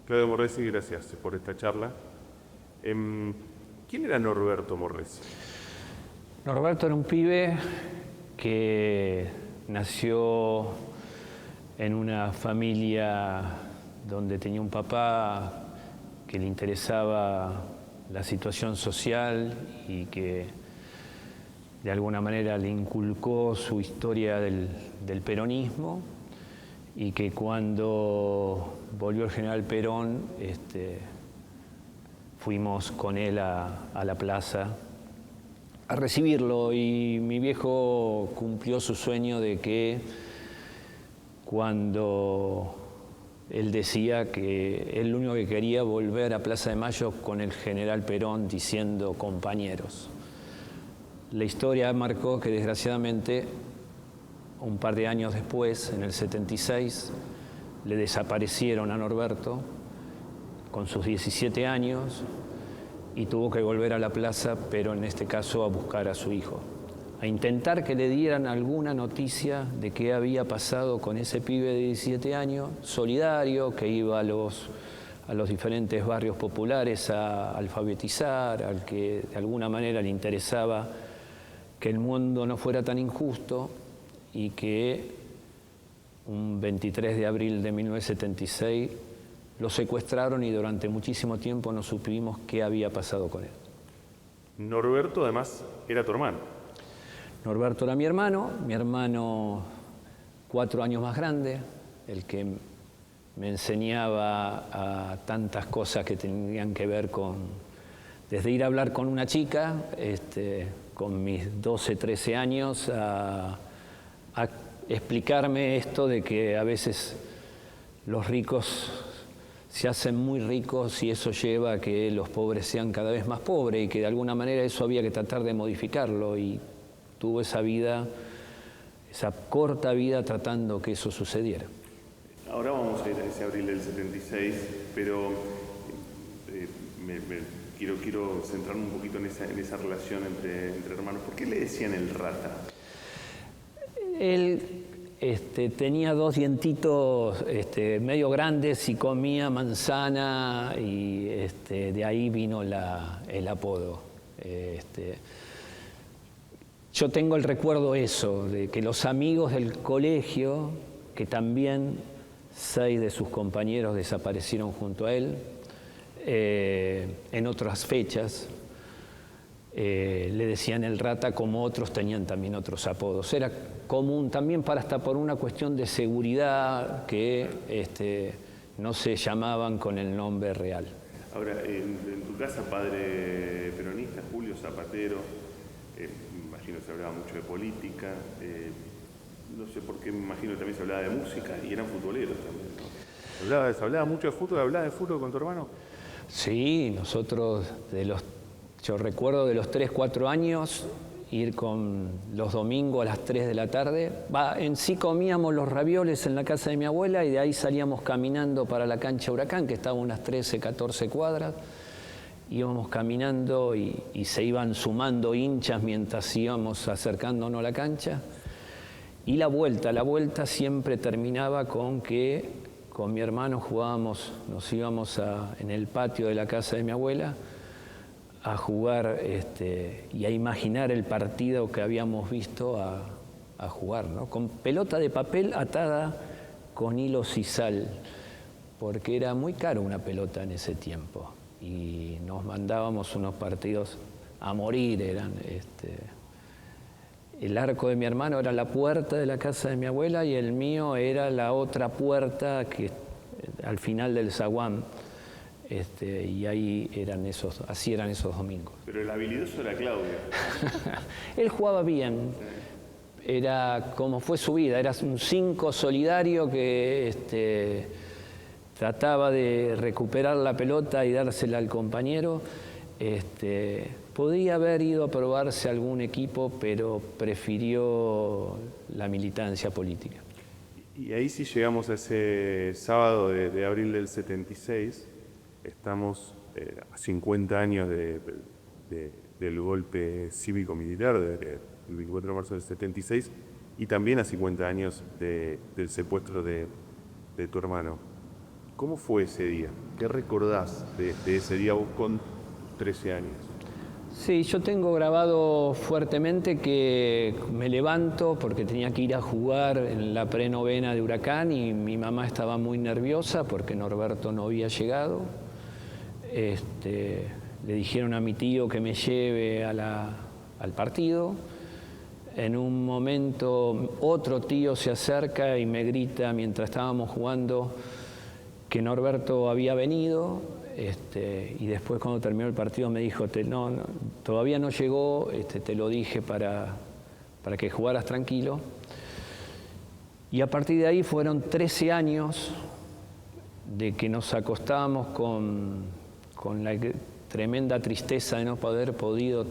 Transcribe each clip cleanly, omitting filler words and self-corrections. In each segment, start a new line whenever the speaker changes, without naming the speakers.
Claudio Morresi, gracias por esta charla. ¿Quién era Norberto Morresi?
Norberto era un pibe que nació en una familia donde tenía un papá que le interesaba la situación social y que de alguna manera le inculcó su historia del peronismo, y que cuando volvió el general Perón fuimos con él a la plaza a recibirlo, y mi viejo cumplió su sueño de que cuando él decía que él lo único que quería volver a Plaza de Mayo con el general Perón diciendo compañeros. La historia marcó que desgraciadamente un par de años después, en el 76, le desaparecieron a Norberto con sus 17 años y tuvo que volver a la plaza, pero en este caso a buscar a su hijo, a intentar que le dieran alguna noticia de qué había pasado con ese pibe de 17 años, solidario, que iba a los diferentes barrios populares a alfabetizar, al que de alguna manera le interesaba que el mundo no fuera tan injusto, y que un 23 de abril de 1976 lo secuestraron y durante muchísimo tiempo no supimos qué había pasado con él.
Norberto además era tu hermano.
Norberto era mi hermano 4 años más grande, el que me enseñaba a tantas cosas que tenían que ver con, desde ir a hablar con una chica, con mis 12, 13 años, a explicarme esto de que a veces los ricos se hacen muy ricos y eso lleva a que los pobres sean cada vez más pobres, y que de alguna manera eso había que tratar de modificarlo, y tuvo esa vida, esa corta vida tratando que eso sucediera.
Ahora vamos a ir a ese abril del 76, pero quiero centrarme un poquito en esa relación entre hermanos. ¿Por qué le decían el rata?
Él tenía 2 dientitos medio grandes y comía manzana, y de ahí vino el apodo. Yo tengo el recuerdo eso, de que los amigos del colegio, que también 6 de sus compañeros desaparecieron junto a él, en otras fechas, le decían el rata, como otros tenían también otros apodos. Era común también hasta por una cuestión de seguridad que no se llamaban con el nombre real.
Ahora, en tu casa, padre peronista, Julio Zapatero, imagino se hablaba mucho de política, no sé por qué, me imagino también se hablaba de música, y eran futboleros también, ¿no? ¿Se hablaba mucho de fútbol? ¿Hablaba de fútbol con tu hermano?
Sí, nosotros yo recuerdo de los 3, 4 años ir con los domingos a las 3 de la tarde. En sí comíamos los ravioles en la casa de mi abuela, y de ahí salíamos caminando para la cancha Huracán, que estaba a unas 13, 14 cuadras. Íbamos caminando y se iban sumando hinchas mientras íbamos acercándonos a la cancha. Y la vuelta siempre terminaba con que con mi hermano jugábamos, nos íbamos en el patio de la casa de mi abuela a jugar y a imaginar el partido que habíamos visto a jugar, ¿no? Con pelota de papel atada con hilos y sal, porque era muy caro una pelota en ese tiempo, y nos mandábamos unos partidos a morir. El arco de mi hermano era la puerta de la casa de mi abuela, y el mío era la otra puerta que al final del zaguán. Y ahí así eran esos domingos.
Pero el habilidoso era Claudio.
Él jugaba bien, era como fue su vida, era un 5 solidario que trataba de recuperar la pelota y dársela al compañero. Podría haber ido a probarse a algún equipo, pero prefirió la militancia política.
Y ahí sí llegamos a ese sábado de abril del 76. Estamos a 50 años del golpe cívico-militar del 24 de marzo del 76, y también a 50 años del secuestro de tu hermano. ¿Cómo fue ese día? ¿Qué recordás de ese día vos con 13 años?
Sí, yo tengo grabado fuertemente que me levanto porque tenía que ir a jugar en la prenovena de Huracán y mi mamá estaba muy nerviosa porque Norberto no había llegado. Le dijeron a mi tío que me lleve al partido. En un momento otro tío se acerca y me grita mientras estábamos jugando que Norberto había venido. Y después cuando terminó el partido me dijo, no, todavía no llegó, te lo dije para que jugaras tranquilo. Y a partir de ahí fueron 13 años de que nos acostábamos con la tremenda tristeza de no haber podido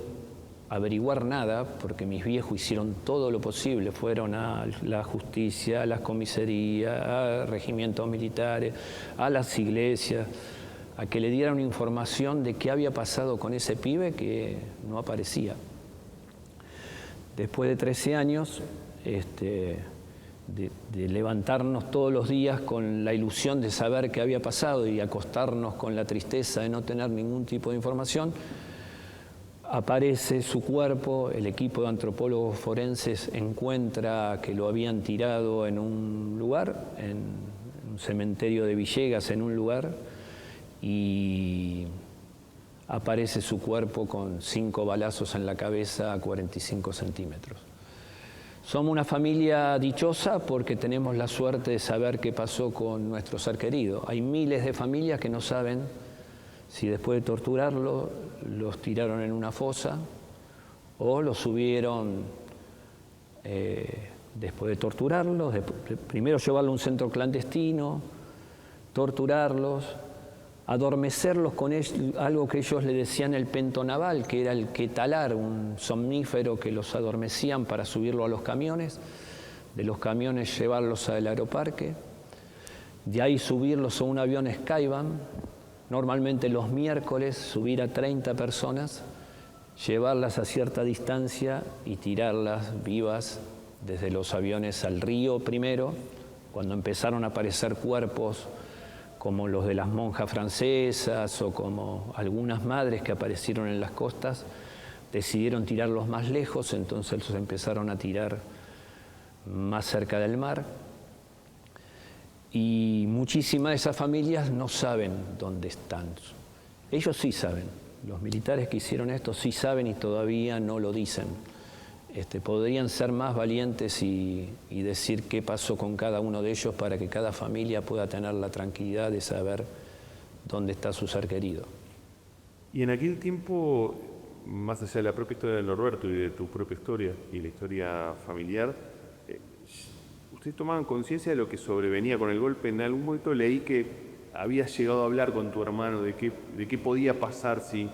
averiguar nada, porque mis viejos hicieron todo lo posible, fueron a la justicia, a las comisarías, a regimientos militares, a las iglesias, a que le dieran información de qué había pasado con ese pibe que no aparecía. Después de 13 años, de levantarnos todos los días con la ilusión de saber qué había pasado y acostarnos con la tristeza de no tener ningún tipo de información, aparece su cuerpo, el equipo de antropólogos forenses encuentra que lo habían tirado en un lugar, en un cementerio de Villegas, en un lugar, y aparece su cuerpo con 5 balazos en la cabeza a 45 centímetros. Somos una familia dichosa porque tenemos la suerte de saber qué pasó con nuestro ser querido. Hay miles de familias que no saben si después de torturarlo los tiraron en una fosa o los subieron después de torturarlos, primero llevarlo a un centro clandestino, torturarlos, adormecerlos con algo que ellos le decían el pentonaval, que era el quetalar, un somnífero que los adormecían para subirlo a los camiones, de los camiones llevarlos al aeroparque, de ahí subirlos a un avión Skyban, normalmente los miércoles subir a 30 personas, llevarlas a cierta distancia y tirarlas vivas desde los aviones al río primero, cuando empezaron a aparecer cuerpos como los de las monjas francesas o como algunas madres que aparecieron en las costas, decidieron tirarlos más lejos, entonces los empezaron a tirar más cerca del mar. Y muchísimas de esas familias no saben dónde están. Ellos sí saben, los militares que hicieron esto sí saben y todavía no lo dicen. Podrían ser más valientes y decir qué pasó con cada uno de ellos para que cada familia pueda tener la tranquilidad de saber dónde está su ser querido.
Y en aquel tiempo, más allá de la propia historia de Norberto y de tu propia historia y la historia familiar, ¿ustedes tomaban conciencia de lo que sobrevenía con el golpe? En algún momento leí que habías llegado a hablar con tu hermano de qué podía pasar si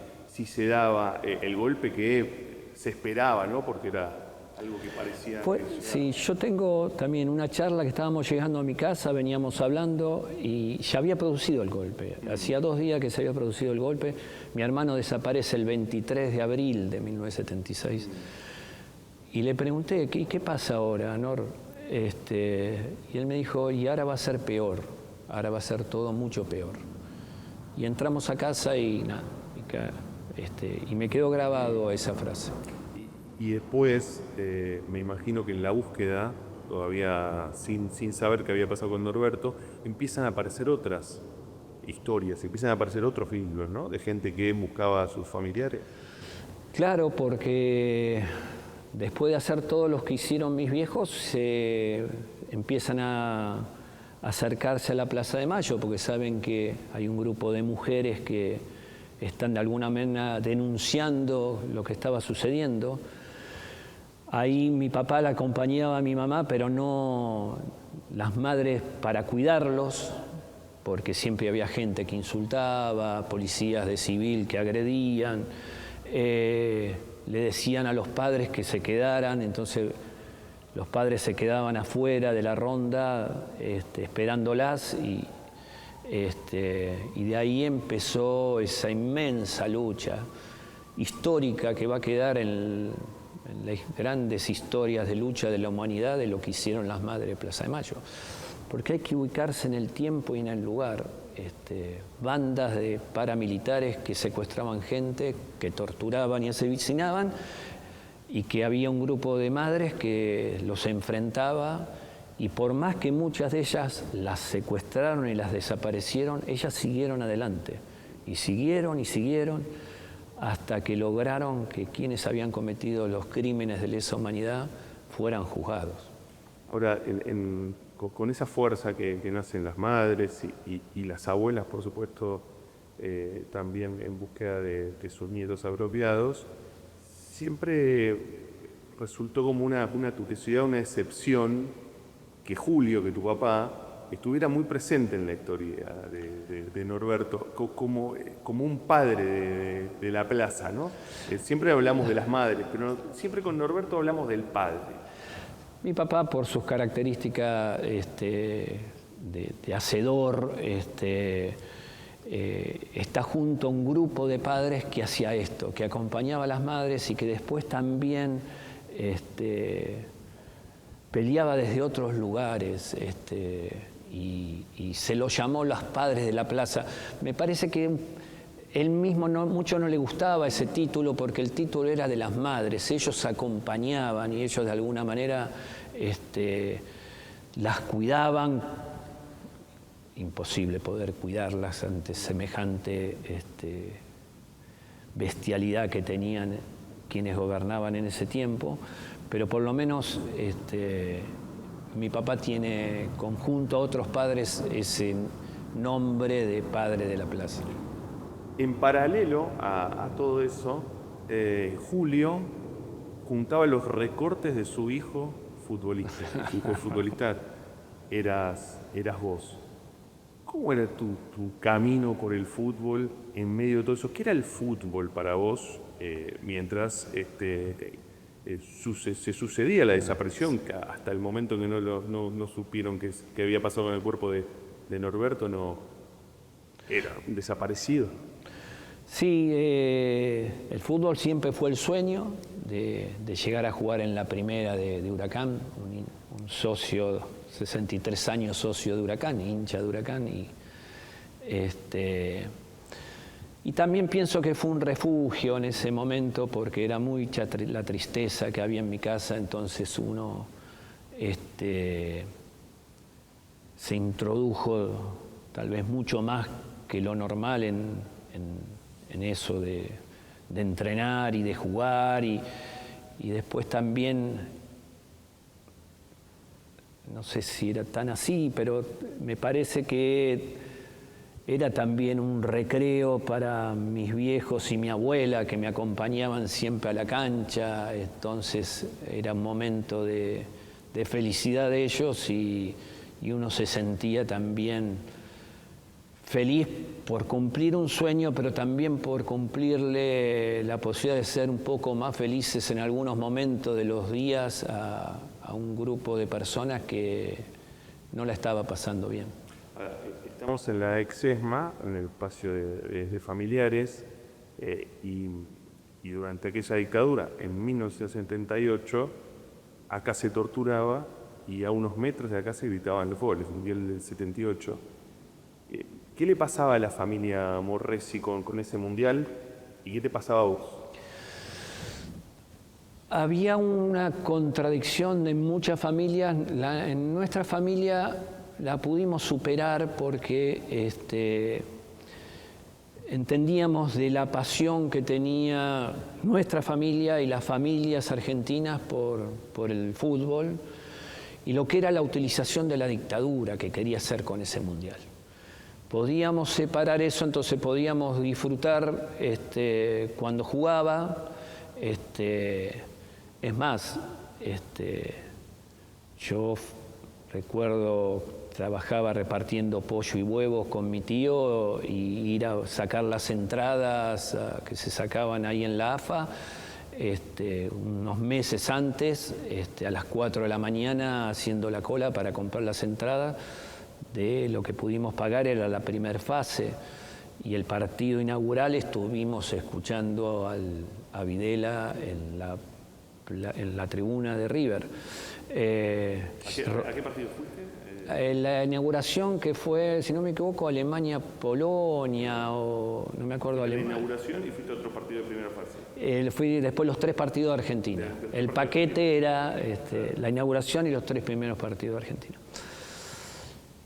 se daba el golpe que se esperaba, ¿no? Porque era algo que parecía...
Sí, yo tengo también una charla que estábamos llegando a mi casa, veníamos hablando y ya había producido el golpe. Hacía 2 días que se había producido el golpe. Mi hermano desaparece el 23 de abril de 1976. Y le pregunté, ¿qué pasa ahora, Nor? Y él me dijo, y ahora va a ser peor, ahora va a ser todo mucho peor. Y entramos a casa y nada, y me quedó grabado esa frase.
Y después, me imagino que en la búsqueda, todavía sin saber qué había pasado con Norberto, empiezan a aparecer otras historias, empiezan a aparecer otros vínculos, ¿no? De gente que buscaba a sus familiares.
Claro, porque después de hacer todo lo que hicieron mis viejos, se empiezan a acercarse a la Plaza de Mayo, porque saben que hay un grupo de mujeres que están de alguna manera denunciando lo que estaba sucediendo. Ahí mi papá la acompañaba a mi mamá, pero no las madres para cuidarlos, porque siempre había gente que insultaba, policías de civil que agredían. Le decían a los padres que se quedaran, entonces los padres se quedaban afuera de la ronda esperándolas y de ahí empezó esa inmensa lucha histórica que va a quedar en las grandes historias de lucha de la humanidad de lo que hicieron las madres de Plaza de Mayo. porque hay que ubicarse en el tiempo y en el lugar. Bandas de paramilitares que secuestraban gente, que torturaban y asesinaban, y que había un grupo de madres que los enfrentaba, y por más que muchas de ellas las secuestraron y las desaparecieron, ellas siguieron adelante, y siguieron hasta que lograron que quienes habían cometido los crímenes de lesa humanidad fueran juzgados.
Ahora, con esa fuerza que nacen las madres y las abuelas, por supuesto, también en búsqueda de sus nietos apropiados, siempre resultó como una curiosidad, una excepción que Julio, que tu papá, estuviera muy presente en la historia de Norberto, como un padre de la plaza, ¿no? Siempre hablamos de las madres, pero siempre con Norberto hablamos del padre.
Mi papá, por sus características de hacedor, está junto a un grupo de padres que hacía esto, que acompañaba a las madres y que después también peleaba desde otros lugares y se lo llamó los padres de la plaza. Me parece que él mismo mucho no le gustaba ese título porque el título era de las madres, ellos acompañaban y ellos de alguna manera las cuidaban. Imposible poder cuidarlas ante semejante bestialidad que tenían quienes gobernaban en ese tiempo, pero por lo menos mi papá tiene, conjunto a otros padres, ese nombre de padre de la plaza.
En paralelo a todo eso, Julio juntaba los recortes de su hijo futbolista. Su hijo futbolista eras vos. ¿Cómo era tu camino por el fútbol en medio de todo eso? ¿Qué era el fútbol para vos mientras se sucedía la desaparición? Que hasta el momento en que no supieron que había pasado con el cuerpo de Norberto, no era desaparecido.
Sí, el fútbol siempre fue el sueño de llegar a jugar en la primera de Huracán, un socio, 63 años socio de Huracán, hincha de Huracán, y también pienso que fue un refugio en ese momento porque era mucha la tristeza que había en mi casa, entonces uno se introdujo tal vez mucho más que lo normal en eso de entrenar y de jugar y después también, no sé si era tan así, pero me parece que era también un recreo para mis viejos y mi abuela que me acompañaban siempre a la cancha, entonces era un momento de felicidad de ellos y uno se sentía también feliz por cumplir un sueño, pero también por cumplirle la posibilidad de ser un poco más felices en algunos momentos de los días a un grupo de personas que no la estaba pasando bien.
Estamos en la ex-ESMA, en el espacio de familiares, y durante aquella dictadura, en 1978, acá se torturaba y a unos metros de acá se gritaban los goles, Mundial del 78. ¿Qué le pasaba a la familia Morresi con ese mundial y qué te pasaba a vos?
Había una contradicción en muchas familias. En nuestra familia la pudimos superar porque entendíamos de la pasión que tenía nuestra familia y las familias argentinas por el fútbol y lo que era la utilización de la dictadura que quería hacer con ese mundial. Podíamos separar eso, entonces podíamos disfrutar cuando jugaba. Es más, yo recuerdo, trabajaba repartiendo pollo y huevos con mi tío y ir a sacar las entradas que se sacaban ahí en la AFA, unos meses antes, a las 4 de la mañana, haciendo la cola para comprar las entradas. De lo que pudimos pagar era la primera fase y el partido inaugural estuvimos escuchando a Videla en la tribuna de River.
¿A qué partido fuiste?
la inauguración que fue, si no me equivoco, Alemania-Polonia, o no me acuerdo.
La inauguración y fuiste a otro partido de primera fase.
Fui después los 3 partidos de Argentina. El paquete era la inauguración y los 3 primeros partidos de Argentina.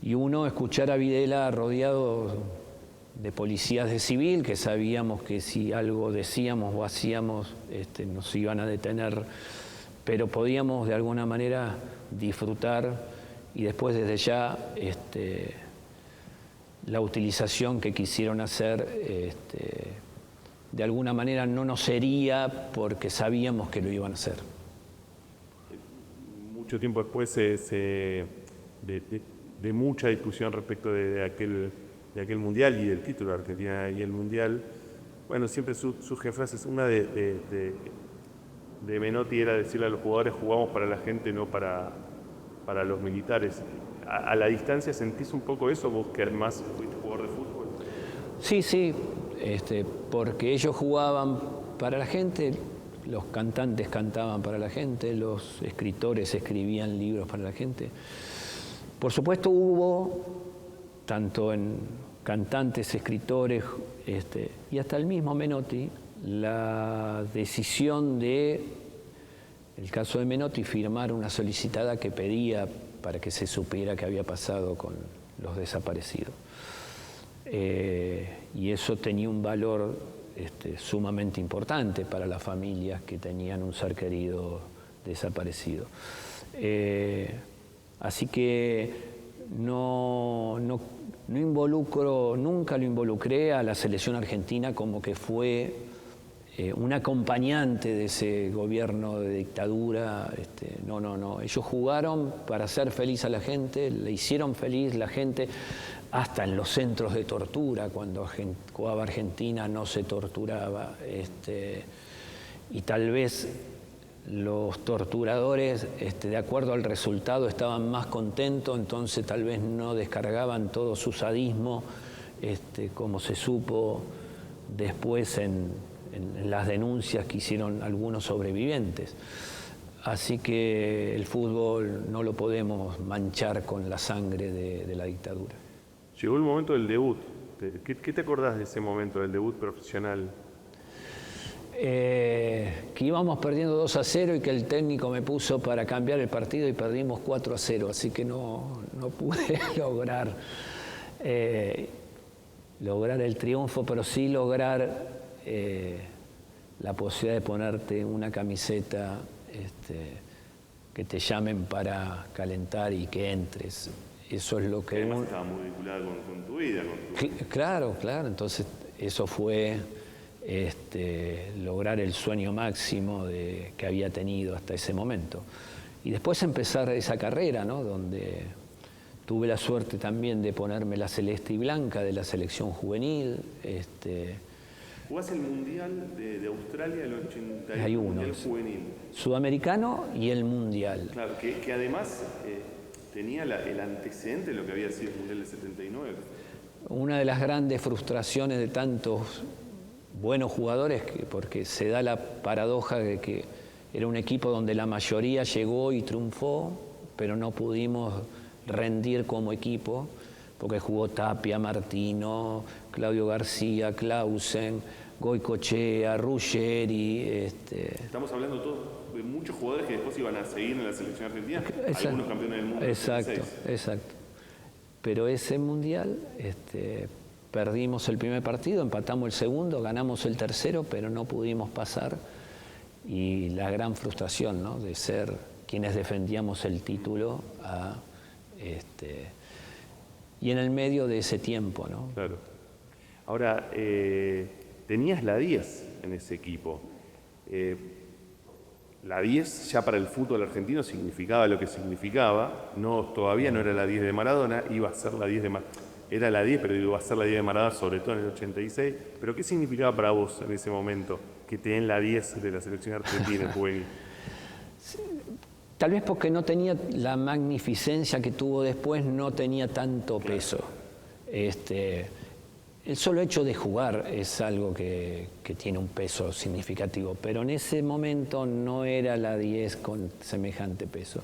Y uno, escuchar a Videla rodeado de policías de civil, que sabíamos que si algo decíamos o hacíamos nos iban a detener, pero podíamos de alguna manera disfrutar, y después desde ya la utilización que quisieron hacer de alguna manera no nos hería porque sabíamos que lo iban a hacer.
Mucho tiempo después de mucha discusión respecto de aquel Mundial y del título de Argentina y el Mundial, bueno, siempre surgen frases. Una de Menotti era decirle a los jugadores: jugamos para la gente, no para los militares. ¿A la distancia sentís un poco eso, vos que además fuiste jugador de fútbol?
Sí, porque ellos jugaban para la gente, los cantantes cantaban para la gente, los escritores escribían libros para la gente. Por supuesto hubo, tanto en cantantes, escritores, y hasta el mismo Menotti, la decisión de, el caso de Menotti, firmar una solicitada que pedía para que se supiera qué había pasado con los desaparecidos. Y eso tenía un valor sumamente importante para las familias que tenían un ser querido desaparecido. Así que nunca lo involucré a la selección argentina como que fue un acompañante de ese gobierno de dictadura. No. Ellos jugaron para hacer feliz a la gente, le hicieron feliz la gente, hasta en los centros de tortura, cuando jugaba Argentina no se torturaba. Y tal vez los torturadores, de acuerdo al resultado, estaban más contentos, entonces tal vez no descargaban todo su sadismo, como se supo después en las denuncias que hicieron algunos sobrevivientes. Así que el fútbol no lo podemos manchar con la sangre de la dictadura.
Llegó el momento del debut. ¿Qué te acordás de ese momento, del debut profesional?
Que íbamos perdiendo 2-0 y que el técnico me puso para cambiar el partido y perdimos 4-0, así que no pude lograr el triunfo, pero sí lograr la posibilidad de ponerte una camiseta, que te llamen para calentar y que entres. Eso es lo que...
Además estaba muy vinculado con tu vida.
Claro, entonces eso fue lograr el sueño máximo que había tenido hasta ese momento. Y después empezar esa carrera, ¿no? Donde tuve la suerte también de ponerme la celeste y blanca de la selección juvenil.
Jugás el Mundial de Australia del 81, Mundial juvenil.
Sudamericano y el Mundial.
Claro, que además tenía el antecedente de lo que había sido el Mundial del 79.
Una de las grandes frustraciones de tantos buenos jugadores, porque se da la paradoja de que era un equipo donde la mayoría llegó y triunfó, pero no pudimos rendir como equipo, porque jugó Tapia, Martino, Claudio García, Clausen, Goicoechea, Ruggeri.
Estamos hablando todos de muchos jugadores que después iban a seguir en la selección argentina, algunos campeones del mundo.
Exacto. Pero ese mundial, perdimos el primer partido, empatamos el segundo, ganamos el tercero, pero no pudimos pasar. Y la gran frustración, ¿no?, de ser quienes defendíamos el título y en el medio de ese tiempo, ¿no?
Claro. Ahora, tenías la 10 en ese equipo. La 10 ya para el fútbol argentino significaba lo que significaba. Todavía no era la 10 de Maradona, iba a ser la 10 de Maradona. Era la 10, pero iba a ser la 10 de Maradona, sobre todo en el 86. ¿Pero qué significaba para vos en ese momento que te den la 10 de la selección argentina juvenil?
Tal vez porque no tenía la magnificencia que tuvo después, no tenía tanto peso. El solo hecho de jugar es algo que tiene un peso significativo, pero en ese momento no era la 10 con semejante peso.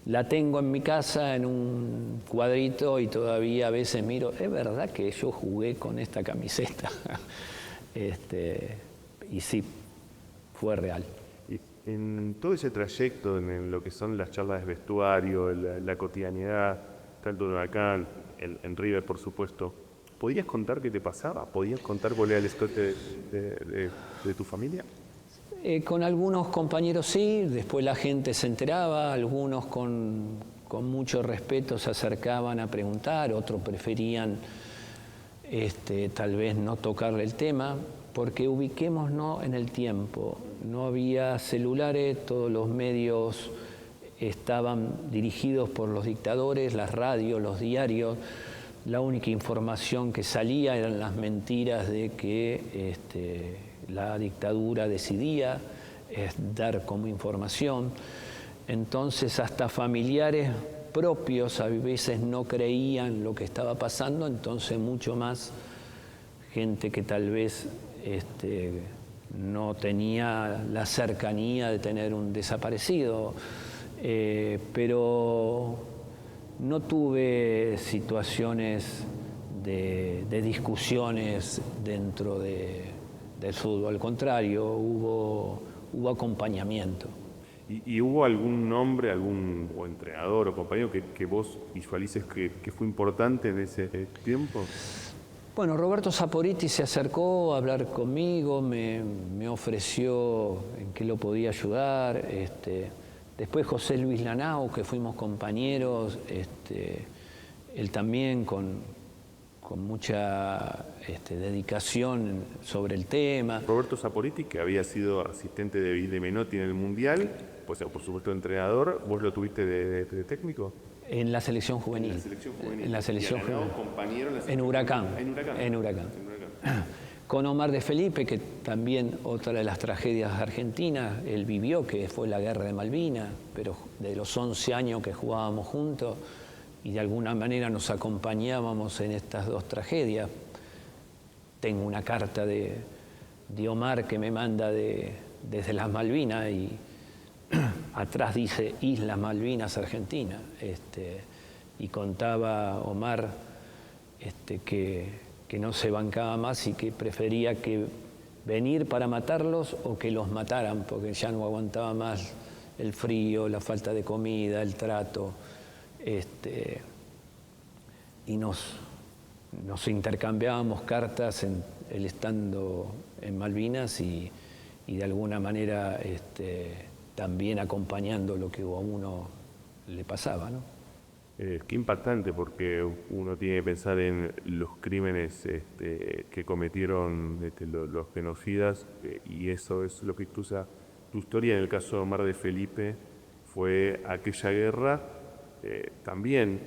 La tengo en mi casa en un cuadrito y todavía a veces miro, es verdad que yo jugué con esta camiseta. Y sí, fue real.
Y en todo ese trayecto, en lo que son las charlas de vestuario, la cotidianidad, tanto en Huracán, en River, por supuesto, ¿podías contar qué te pasaba? ¿Podías contar cuál era el escote de tu familia?
Con algunos compañeros sí, después la gente se enteraba, algunos con mucho respeto se acercaban a preguntar, otros preferían tal vez no tocarle el tema, porque ubiquémonos en el tiempo. No había celulares, todos los medios estaban dirigidos por los dictadores, las radios, los diarios. La única información que salía eran las mentiras de que la dictadura decidía dar como información. Entonces hasta familiares propios a veces no creían lo que estaba pasando, entonces mucho más gente que tal vez no tenía la cercanía de tener un desaparecido, pero no tuve situaciones de discusiones dentro del fútbol, al contrario, hubo acompañamiento.
¿Y hubo algún nombre, algún entrenador o compañero que vos visualices que fue importante en ese tiempo?
Bueno, Roberto Saporiti se acercó a hablar conmigo, me ofreció en qué lo podía ayudar. Después José Luis Lanao, que fuimos compañeros, él también con mucha dedicación sobre el tema.
Roberto Saporiti, que había sido asistente de Menotti en el Mundial, pues por supuesto entrenador, ¿vos lo tuviste de técnico?
En la selección juvenil.
En la selección juvenil.
En la selección juvenil.
Compañero en la
en Huracán.
En Huracán.
Con Omar de Felipe, que también otra de las tragedias argentinas, él vivió, que fue la guerra de Malvinas, pero de los 11 años que jugábamos juntos y de alguna manera nos acompañábamos en estas dos tragedias. Tengo una carta de Omar que me manda desde las Malvinas y atrás dice Islas Malvinas, Argentina. Y contaba Omar que no se bancaba más y que prefería que venir para matarlos o que los mataran, porque ya no aguantaba más el frío, la falta de comida, el trato. Y nos intercambiábamos cartas, él estando en Malvinas y de alguna manera también acompañando lo que a uno le pasaba, ¿no?
Qué impactante, porque uno tiene que pensar en los crímenes que cometieron los genocidas, y eso es lo que cruza tu historia. En el caso de Omar de Felipe fue aquella guerra, también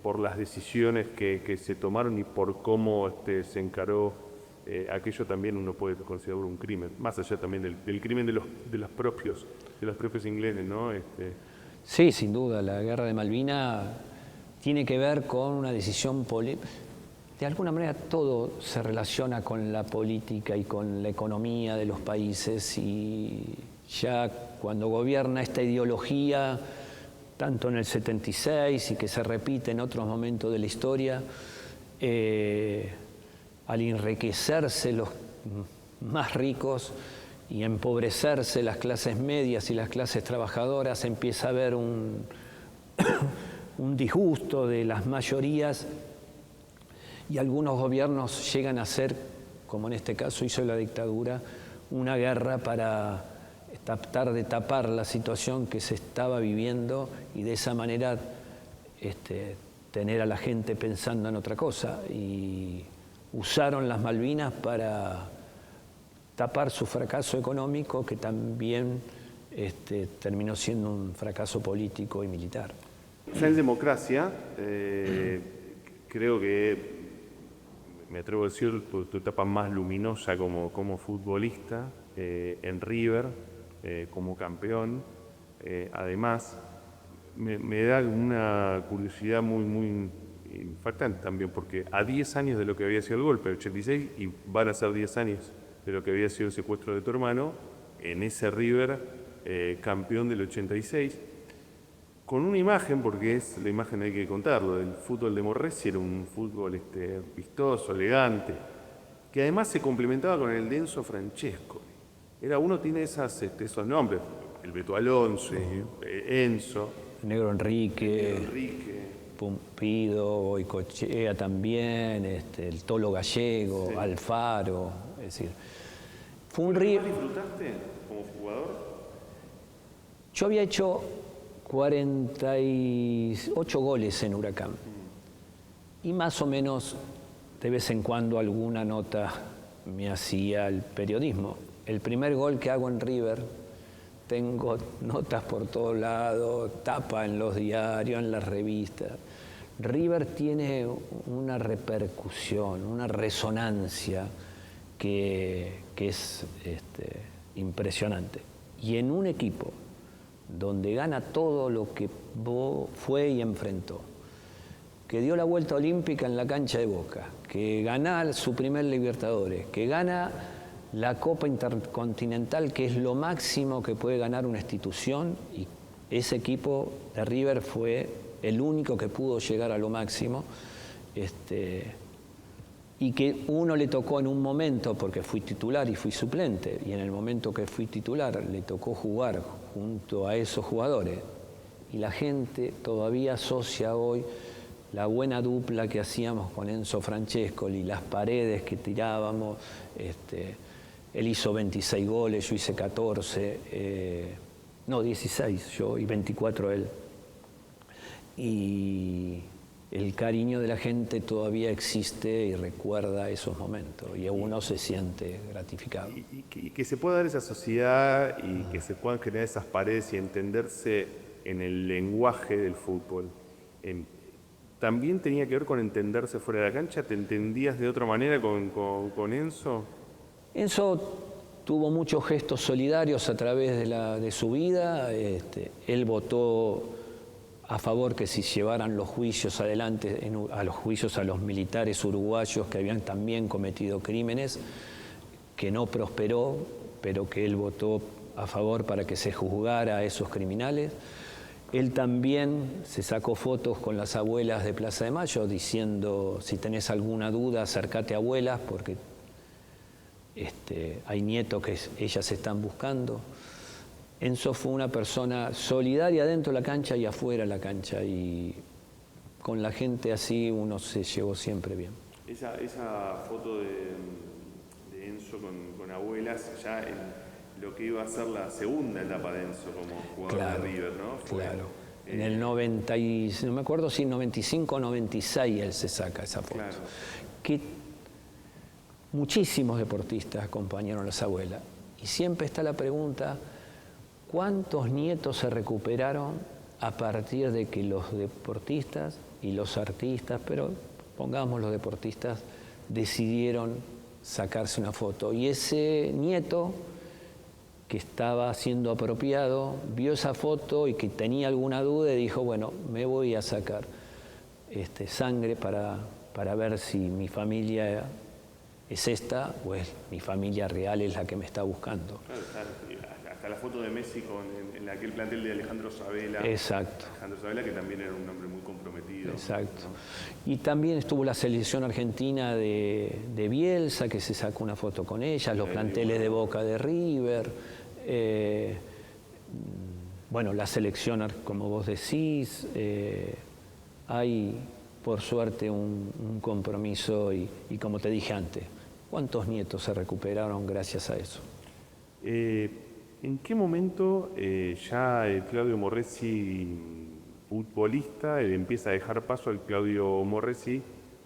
por las decisiones que se tomaron y por cómo se encaró aquello, también uno puede considerar un crimen, más allá también del crimen de los propios ingleses, ¿no?
Sí, sin duda, la guerra de Malvinas tiene que ver con una decisión política. De alguna manera todo se relaciona con la política y con la economía de los países, y ya cuando gobierna esta ideología, tanto en el 76 y que se repite en otros momentos de la historia, al enriquecerse los más ricos y empobrecerse las clases medias y las clases trabajadoras, empieza a haber un disgusto de las mayorías, y algunos gobiernos llegan a hacer, como en este caso hizo la dictadura, una guerra para tratar de tapar la situación que se estaba viviendo y de esa manera tener a la gente pensando en otra cosa. Y usaron las Malvinas para tapar su fracaso económico, que también terminó siendo un fracaso político y militar.
Ya en democracia, creo que, me atrevo a decir, tu etapa más luminosa como futbolista, en River, como campeón. Además, me da una curiosidad muy impactante también, porque a 10 años de lo que había sido el golpe, el 86, y van a ser 10 años de lo que había sido el secuestro de tu hermano, en ese River campeón del 86, con una imagen, porque es la imagen, hay que contarlo, el fútbol de Morresi era un fútbol vistoso, elegante, que además se complementaba con el de Enzo Francescoli. Uno tiene esos nombres, el Beto Alonso, Enzo,
Negro Enrique,
Enrique,
Pumpido, Boicochea también, el Tolo Gallego, sí. Alfaro, es decir, fue un río.
¿Disfrutaste como jugador?
Yo había hecho 48 goles en Huracán y más o menos de vez en cuando alguna nota me hacía el periodismo. El primer gol que hago en River, tengo notas por todos lados, tapa en los diarios, en las revistas. River tiene una repercusión, una resonancia que es impresionante. Y en un equipo donde gana todo lo que fue y enfrentó, que dio la vuelta olímpica en la cancha de Boca, que gana su primer Libertadores, que gana la Copa Intercontinental, que es lo máximo que puede ganar una institución, y ese equipo de River fue el único que pudo llegar a lo máximo, y que uno le tocó en un momento, porque fui titular y fui suplente, y en el momento que fui titular le tocó jugar junto a esos jugadores, y la gente todavía asocia hoy la buena dupla que hacíamos con Enzo Francescoli, las paredes que tirábamos. Él hizo 26 goles, yo hice 14, 16 yo y 24 él. Y el cariño de la gente todavía existe y recuerda esos momentos, y uno se siente gratificado.
Y que se pueda dar esa sociedad y que se puedan generar esas paredes y entenderse en el lenguaje del fútbol. ¿También tenía que ver con entenderse fuera de la cancha? ¿Te entendías de otra manera con Enzo?
Enzo tuvo muchos gestos solidarios a través de su vida. Él votó a favor que se llevaran los juicios adelante, a los militares uruguayos que habían también cometido crímenes, que no prosperó, pero que él votó a favor para que se juzgara a esos criminales. Él también se sacó fotos con las abuelas de Plaza de Mayo diciendo: si tenés alguna duda, acércate a abuelas, porque hay nietos que ellas están buscando. Enzo fue una persona solidaria dentro de la cancha y afuera de la cancha, y con la gente así uno se llevó siempre bien.
Esa foto de Enzo con abuelas, ya en lo que iba a ser la segunda etapa de Enzo como jugador de River, ¿no?
Claro. En el 90, no me acuerdo si 95 o 96 él se saca esa foto. Claro. Que muchísimos deportistas acompañaron a las abuelas. Y siempre está la pregunta: ¿cuántos nietos se recuperaron a partir de que los deportistas y los artistas, pero pongamos los deportistas, decidieron sacarse una foto? Y ese nieto que estaba siendo apropiado vio esa foto y que tenía alguna duda y dijo: bueno, me voy a sacar sangre para ver si mi familia es esta o es mi familia real, es la que me está buscando.
Claro, hasta la foto de Messi en aquel plantel de Alejandro Sabela.
Exacto.
Alejandro Sabela, que también era un hombre muy comprometido.
Exacto.
¿No?
Y también estuvo la selección argentina de Bielsa, que se sacó una foto con ella, los planteles de Boca, de River. Bueno, la selección, como vos decís, hay por suerte un compromiso y como te dije antes, ¿cuántos nietos se recuperaron gracias a eso?
¿En qué momento ya el Claudio Morresi, futbolista, empieza a dejar paso al Claudio Morresi,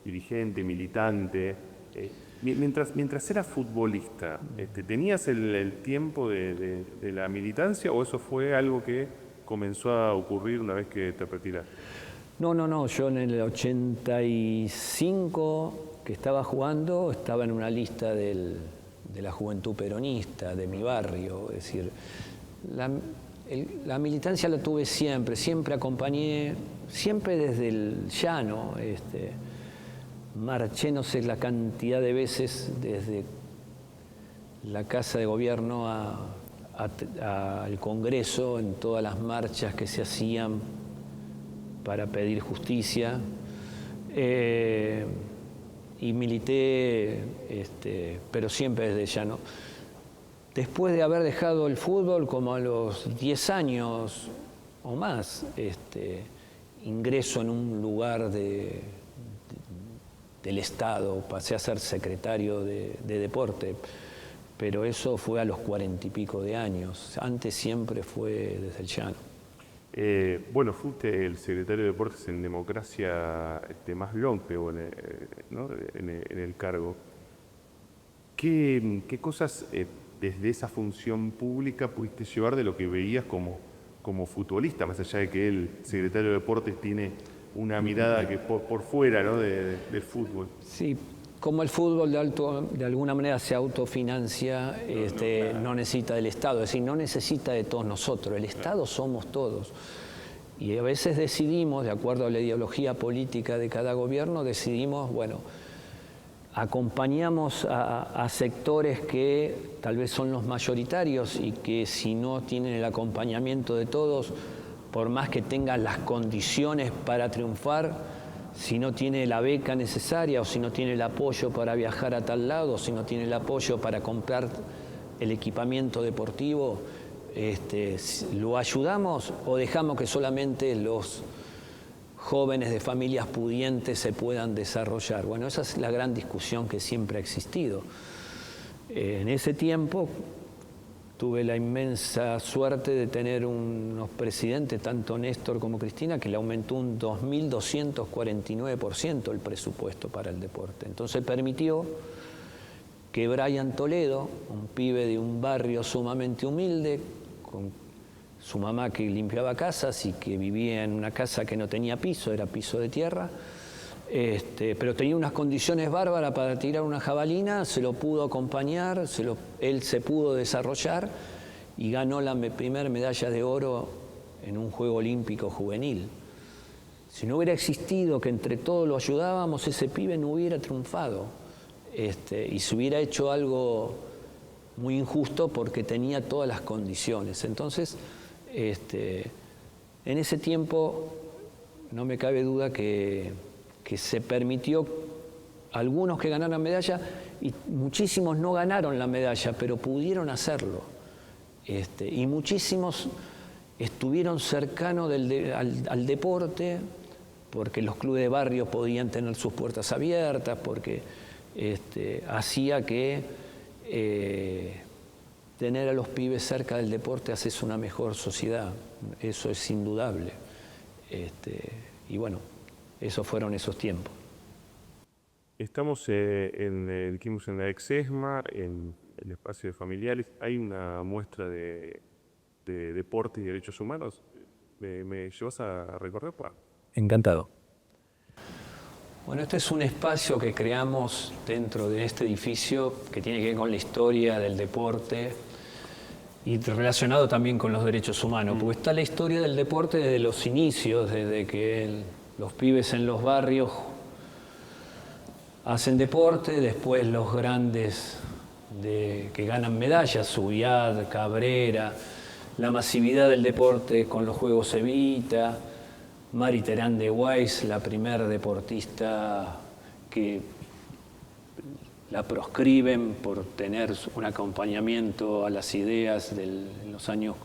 dirigente, militante? Mientras era futbolista, ¿tenías el tiempo de la militancia o eso fue algo que comenzó a ocurrir una vez que te retiraste?
No, yo en el 85 que estaba jugando, estaba en una lista de la juventud peronista, de mi barrio. Es decir, la militancia la tuve siempre acompañé, siempre desde el llano. Marché no sé la cantidad de veces desde la Casa de Gobierno al Congreso, en todas las marchas que se hacían para pedir justicia. Y milité, pero siempre desde llano. Después de haber dejado el fútbol, como a los 10 años o más, ingreso en un lugar del Estado, pasé a ser secretario de deporte, pero eso fue a los 40 y pico de años. Antes siempre fue desde el llano.
Bueno, fuiste el secretario de Deportes en democracia más longevo, ¿no? en el cargo. ¿Qué cosas desde esa función pública pudiste llevar de lo que veías como futbolista, más allá de que el secretario de Deportes tiene una mirada que por fuera, ¿no? del fútbol?
Sí, como el fútbol de alguna manera se autofinancia, no necesita del Estado, es decir, no necesita de todos nosotros, el Estado somos todos. Y a veces decidimos, de acuerdo a la ideología política de cada gobierno, decidimos, bueno, acompañamos a sectores que tal vez son los mayoritarios y que si no tienen el acompañamiento de todos, por más que tengan las condiciones para triunfar, si no tiene la beca necesaria o si no tiene el apoyo para viajar a tal lado, si no tiene el apoyo para comprar el equipamiento deportivo, ¿lo ayudamos o dejamos que solamente los jóvenes de familias pudientes se puedan desarrollar? Bueno, esa es la gran discusión que siempre ha existido. En ese tiempo tuve la inmensa suerte de tener unos presidentes, tanto Néstor como Cristina, que le aumentó un 2.249% el presupuesto para el deporte. Entonces permitió que Brian Toledo, un pibe de un barrio sumamente humilde, con su mamá que limpiaba casas y que vivía en una casa que no tenía piso, era piso de tierra, pero tenía unas condiciones bárbaras para tirar una jabalina, se lo pudo acompañar, él se pudo desarrollar y ganó la primera medalla de oro en un Juego Olímpico Juvenil. Si no hubiera existido que entre todos lo ayudábamos, ese pibe no hubiera triunfado y se hubiera hecho algo muy injusto porque tenía todas las condiciones. Entonces, en ese tiempo no me cabe duda que se permitió algunos que ganaran medalla y muchísimos no ganaron la medalla, pero pudieron hacerlo. Y muchísimos estuvieron cercanos al deporte porque los clubes de barrio podían tener sus puertas abiertas, porque hacía que tener a los pibes cerca del deporte hace una mejor sociedad. Eso es indudable. Y bueno, esos fueron esos tiempos.
Estamos en la Exesma, en el espacio de familiares. Hay una muestra de deporte y derechos humanos. ¿Me llevas a recorrer?
Encantado. Bueno, este es un espacio que creamos dentro de este edificio que tiene que ver con la historia del deporte y relacionado también con los derechos humanos, porque está la historia del deporte desde los inicios, desde que los pibes en los barrios hacen deporte, después los grandes que ganan medallas, Subiat, Cabrera, la masividad del deporte con los Juegos Evita, Mari Terán de Weiss, la primera deportista que la proscriben por tener un acompañamiento a las ideas en los años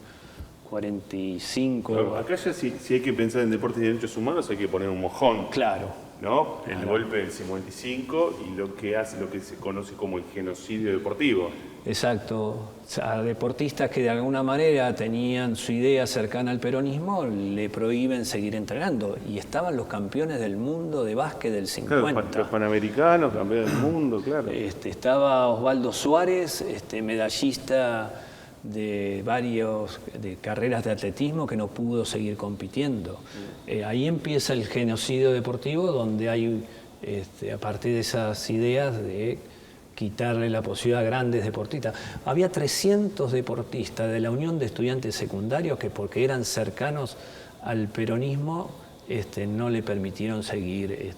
45.
Claro, acá ya si hay que pensar en deportes y derechos humanos hay que poner un mojón.
Claro.
¿No? El golpe del 55 y lo que se conoce como el genocidio deportivo.
Exacto. A deportistas que de alguna manera tenían su idea cercana al peronismo, le prohíben seguir entrenando. Y estaban los campeones del mundo de básquet del 50.
Claro, los panamericanos, campeones del mundo, claro.
Estaba Osvaldo Suárez, medallista de carreras de atletismo que no pudo seguir compitiendo. Ahí empieza el genocidio deportivo, donde hay, a partir de esas ideas de quitarle la posibilidad a grandes deportistas. Había 300 deportistas de la Unión de Estudiantes Secundarios que porque eran cercanos al peronismo no le permitieron seguir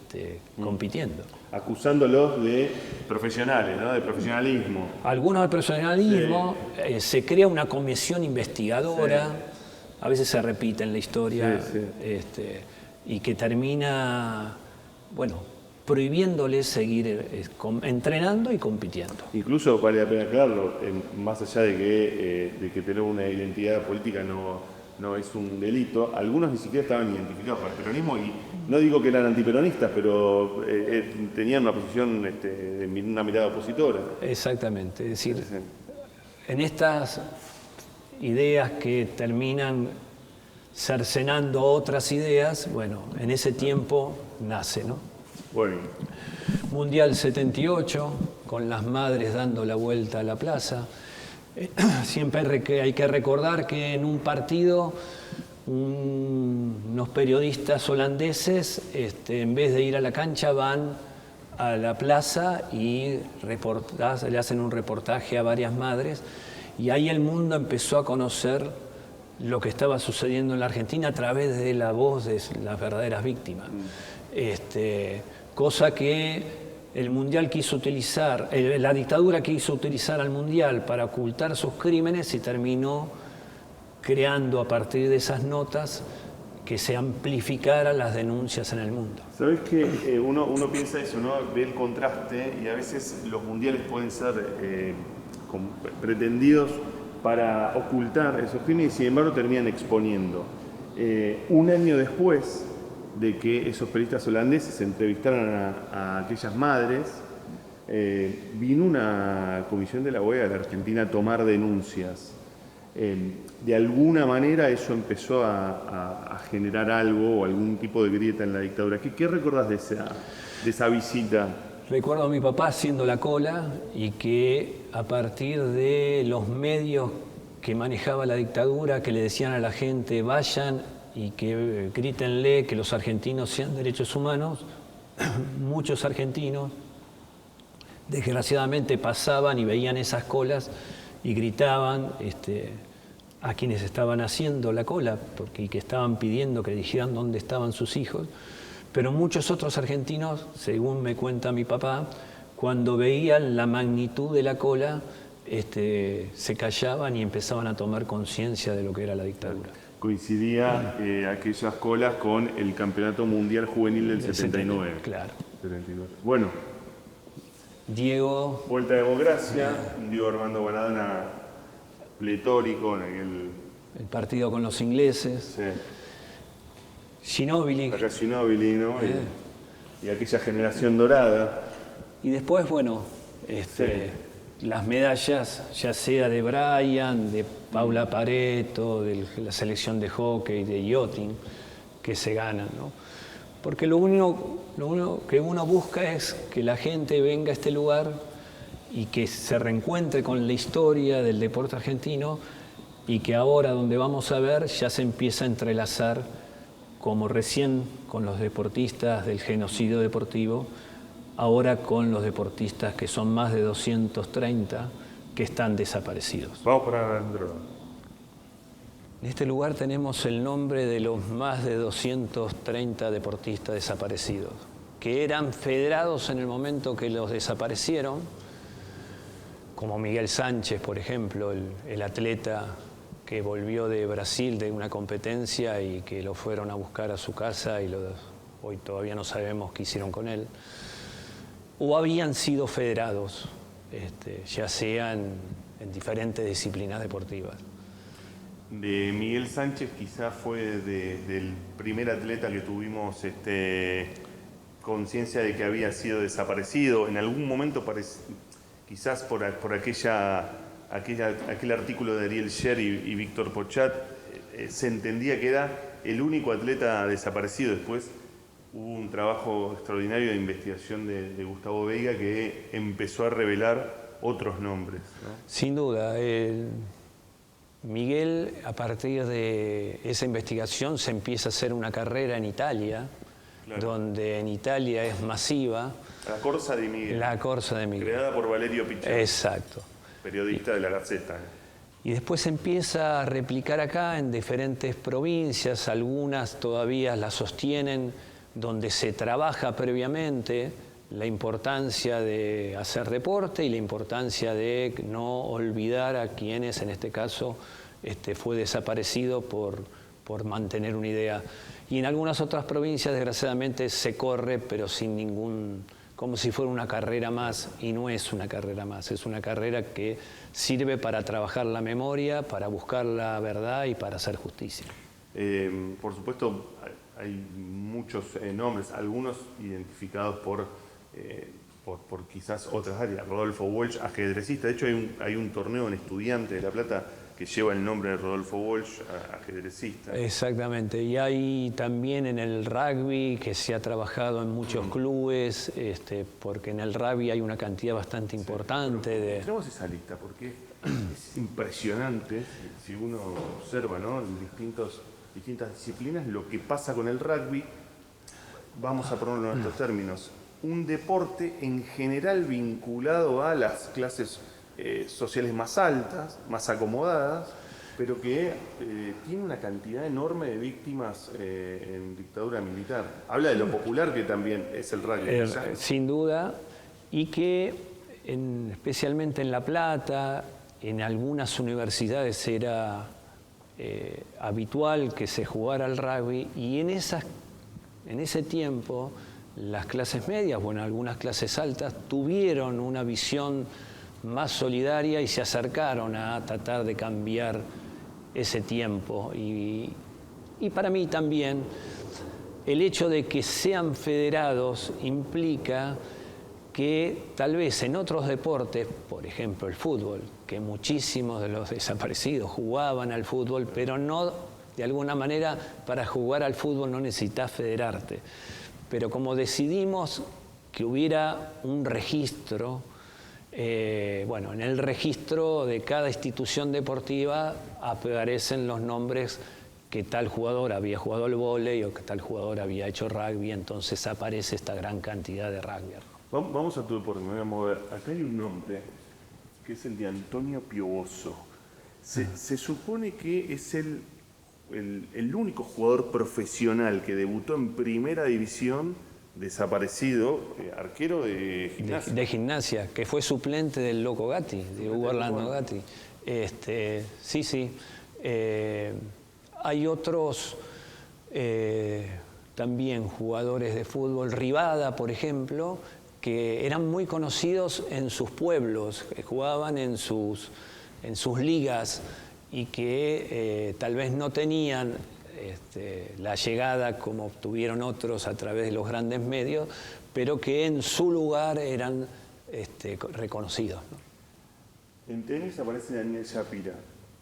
compitiendo.
Acusándolos de profesionales, ¿no? De profesionalismo.
Algunos de profesionalismo, sí. Se crea una comisión investigadora, sí. A veces se repite en la historia, sí, sí. y que termina, bueno, prohibiéndoles seguir entrenando y compitiendo.
Incluso vale la pena aclararlo, más allá de que tener una identidad política no es un delito, algunos ni siquiera estaban identificados con el peronismo y no digo que eran antiperonistas, pero tenían una posición, una mirada opositora.
Exactamente, es decir, en estas ideas que terminan cercenando otras ideas, bueno, en ese tiempo nace, ¿no?
Bueno.
Mundial 78, con las madres dando la vuelta a la plaza. Siempre hay que recordar que en un partido unos periodistas holandeses, en vez de ir a la cancha, van a la plaza y le hacen un reportaje a varias madres. Y ahí el mundo empezó a conocer lo que estaba sucediendo en la Argentina a través de la voz de las verdaderas víctimas. Cosa que el Mundial quiso utilizar, la dictadura quiso utilizar al Mundial para ocultar sus crímenes y terminó creando a partir de esas notas que se amplificaran las denuncias en el mundo.
¿Sabes qué? Uno piensa eso, ¿no? Ve el contraste y a veces los mundiales pueden ser pretendidos para ocultar esos crímenes y sin embargo terminan exponiendo. Un año después de que esos periodistas holandeses entrevistaran a aquellas madres, vino una comisión de la OEA de la Argentina a tomar denuncias. De alguna manera eso empezó a generar algo o algún tipo de grieta en la dictadura. ¿Qué recordás de esa visita?
Recuerdo a mi papá haciendo la cola y que a partir de los medios que manejaba la dictadura, que le decían a la gente vayan y que grítenle que los argentinos sean derechos humanos, muchos argentinos desgraciadamente pasaban y veían esas colas y gritaban a quienes estaban haciendo la cola y que estaban pidiendo que dijeran dónde estaban sus hijos. Pero muchos otros argentinos, según me cuenta mi papá, cuando veían la magnitud de la cola, se callaban y empezaban a tomar conciencia de lo que era la dictadura.
Coincidía aquellas colas con el Campeonato Mundial Juvenil del 79.
Claro.
79. Bueno.
Diego.
Vuelta de democracia, Diego Armando Maradona pletórico en aquel...
El partido con los ingleses.
Sí.
Ginóbili.
Acá Ginóbili, ¿no? Y aquella generación dorada.
Y después, bueno, las medallas, ya sea de Brian, de Paula Pareto, de la selección de hockey, de yachting, que se ganan, ¿no? Porque lo único que uno busca es que la gente venga a este lugar y que se reencuentre con la historia del deporte argentino y que ahora, donde vamos a ver, ya se empieza a entrelazar, como recién con los deportistas del genocidio deportivo, ahora con los deportistas que son más de 230 que están desaparecidos.
Vamos para adentro.
En este lugar tenemos el nombre de los más de 230 deportistas desaparecidos, que eran federados en el momento que los desaparecieron, como Miguel Sánchez, por ejemplo, el atleta que volvió de Brasil de una competencia y que lo fueron a buscar a su casa y hoy todavía no sabemos qué hicieron con él. O habían sido federados, ya sean en diferentes disciplinas deportivas.
De Miguel Sánchez quizás fue del primer atleta que tuvimos conciencia de que había sido desaparecido. En algún momento, quizás por aquel artículo de Ariel Sher y Víctor Pochat, se entendía que era el único atleta desaparecido. Después hubo un trabajo extraordinario de investigación de Gustavo Veiga que empezó a revelar otros nombres, ¿no?
Sin duda. Miguel, a partir de esa investigación, se empieza a hacer una carrera en Italia, claro, donde en Italia es masiva.
La Corsa de Miguel.
La Corsa de Miguel.
Creada por Valerio Pichel.
Exacto.
Periodista de La Gaceta.
Y después se empieza a replicar acá en diferentes provincias, algunas todavía la sostienen, donde se trabaja previamente la importancia de hacer deporte y la importancia de no olvidar a quienes, en este caso, fue desaparecido por por mantener una idea. Y en algunas otras provincias, desgraciadamente, se corre, pero sin ningún, como si fuera una carrera más, y no es una carrera más, es una carrera que sirve para trabajar la memoria, para buscar la verdad y para hacer justicia.
Por supuesto, hay muchos nombres, algunos identificados por quizás otras áreas. Rodolfo Walsh, ajedrecista. De hecho, hay un torneo en Estudiantes de La Plata que lleva el nombre de Rodolfo Walsh, ajedrecista.
Exactamente. Y hay también en el rugby, que se ha trabajado en muchos clubes, porque en el rugby hay una cantidad bastante importante de...
Tenemos esa lista, porque es impresionante, si uno observa, ¿no?, en distintas disciplinas, lo que pasa con el rugby. Vamos a ponerlo en nuestros términos. Un deporte en general vinculado a las clases sociales más altas, más acomodadas, pero que tiene una cantidad enorme de víctimas en dictadura militar. Habla de lo popular que también es el rugby.
Sin duda, y que especialmente en La Plata, en algunas universidades era habitual que se jugara al rugby, y en ese tiempo las clases medias, bueno, algunas clases altas, tuvieron una visión más solidaria y se acercaron a tratar de cambiar ese tiempo. Y para mí también el hecho de que sean federados implica que tal vez en otros deportes, por ejemplo el fútbol, que muchísimos de los desaparecidos jugaban al fútbol, pero no, de alguna manera, para jugar al fútbol no necesitas federarte. Pero como decidimos que hubiera un registro, bueno, en el registro de cada institución deportiva aparecen los nombres que tal jugador había jugado al vóley o que tal jugador había hecho rugby, entonces aparece esta gran cantidad de rugby.
Vamos a tu deporte, me voy a mover. Acá hay un nombre, que es el de Antonio Piovoso. Se supone que es el único jugador profesional que debutó en primera división, desaparecido, arquero de Gimnasia.
De Gimnasia, que fue suplente del Loco Gatti, de Hugo Orlando Gatti. Sí. Hay otros también jugadores de fútbol, Rivada, por ejemplo, que eran muy conocidos en sus pueblos, que jugaban en sus ligas y que tal vez no tenían la llegada como tuvieron otros a través de los grandes medios, pero que en su lugar eran reconocidos, ¿no?
En tenis aparece Daniel Shapira.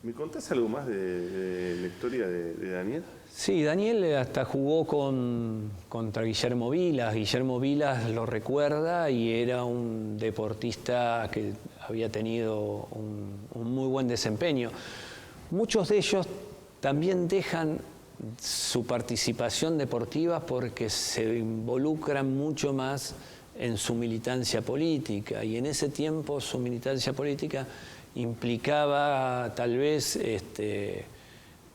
¿Me contás algo más de la historia de Daniel?
Sí, Daniel hasta jugó contra Guillermo Vilas. Guillermo Vilas lo recuerda y era un deportista que había tenido un muy buen desempeño. Muchos de ellos también dejan su participación deportiva porque se involucran mucho más en su militancia política, y en ese tiempo su militancia política implicaba tal vez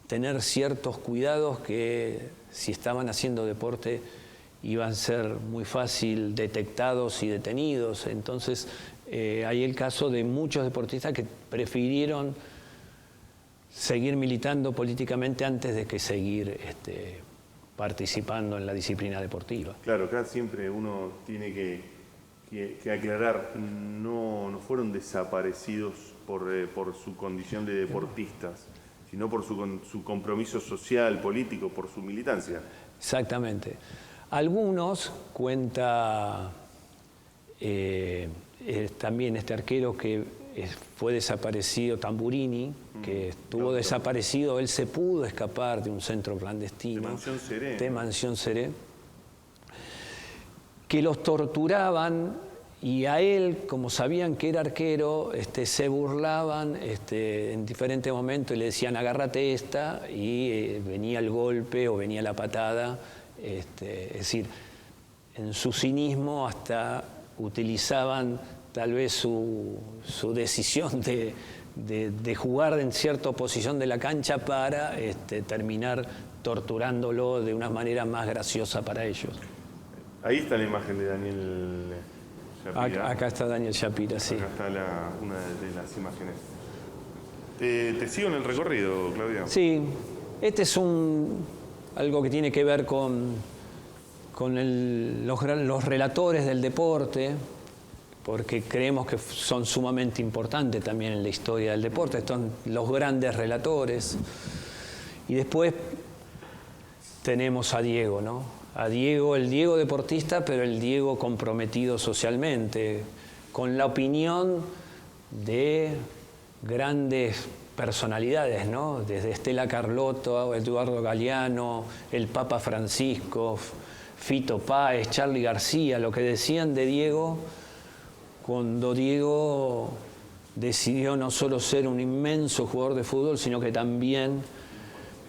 tener ciertos cuidados que, si estaban haciendo deporte, iban a ser muy fácil detectados y detenidos. Entonces hay el caso de muchos deportistas que prefirieron seguir militando políticamente antes de que seguir participando en la disciplina deportiva.
Claro, acá siempre uno tiene que aclarar, no fueron desaparecidos por su condición de deportistas, sino por su compromiso social, político, por su militancia.
Exactamente. Algunos, cuenta también este arquero que fue desaparecido, Tamburini, que estuvo desaparecido, él se pudo escapar de un centro clandestino. De Mansión Seré. Que los torturaban, y a él, como sabían que era arquero, se burlaban en diferentes momentos y le decían agárrate esta, y venía el golpe o venía la patada. Es decir, en su cinismo hasta utilizaban tal vez su decisión de jugar en cierta posición de la cancha para terminar torturándolo de una manera más graciosa para ellos.
Ahí está la imagen de Daniel Shapira.
Acá está Daniel Shapira, sí.
Acá está una de las imágenes. ¿Te sigo en el recorrido, Claudia?
Sí, Este es algo que tiene que ver con los relatores del deporte, porque creemos que son sumamente importantes también en la historia del deporte. Estos son los grandes relatores. Y después tenemos a Diego, ¿no? A Diego, el Diego deportista, pero el Diego comprometido socialmente, con la opinión de grandes personalidades, ¿no? Desde Estela Carlotto, Eduardo Galeano, el Papa Francisco, Fito Páez, Charly García, lo que decían de Diego cuando Diego decidió no solo ser un inmenso jugador de fútbol, sino que también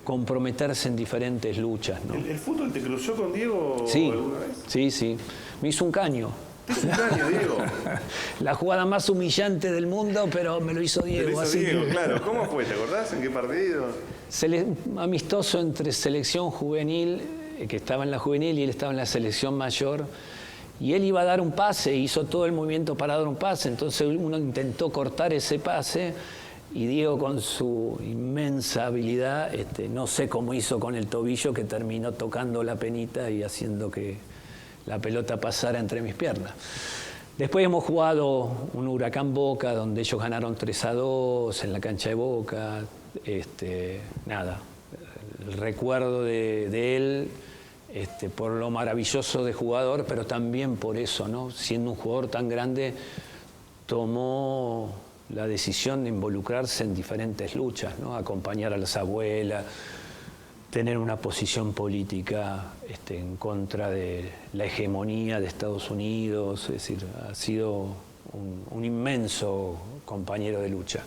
comprometerse en diferentes luchas, ¿no?
¿El fútbol te cruzó con Diego
Sí,
alguna vez?
sí. Me hizo un caño.
¿Te hizo un caño, Diego?
La jugada más humillante del mundo, pero me lo hizo Diego.
Te lo hizo
así
Diego,
que...
claro. ¿Cómo fue? ¿Te acordás? ¿En qué partido?
Amistoso entre selección juvenil, que estaba en la juvenil, y él estaba en la selección mayor. Y él iba a dar un pase, hizo todo el movimiento para dar un pase. Entonces uno intentó cortar ese pase. Y Diego, con su inmensa habilidad, no sé cómo hizo con el tobillo, que terminó tocando la penita y haciendo que la pelota pasara entre mis piernas. Después hemos jugado un Huracán Boca, donde ellos ganaron 3-2 en la cancha de Boca. Nada, el recuerdo de él, por lo maravilloso de jugador, pero también por eso, ¿no? Siendo un jugador tan grande, tomó la decisión de involucrarse en diferentes luchas, ¿no? Acompañar a las abuelas, tener una posición política en contra de la hegemonía de Estados Unidos. Es decir, ha sido un inmenso compañero de lucha.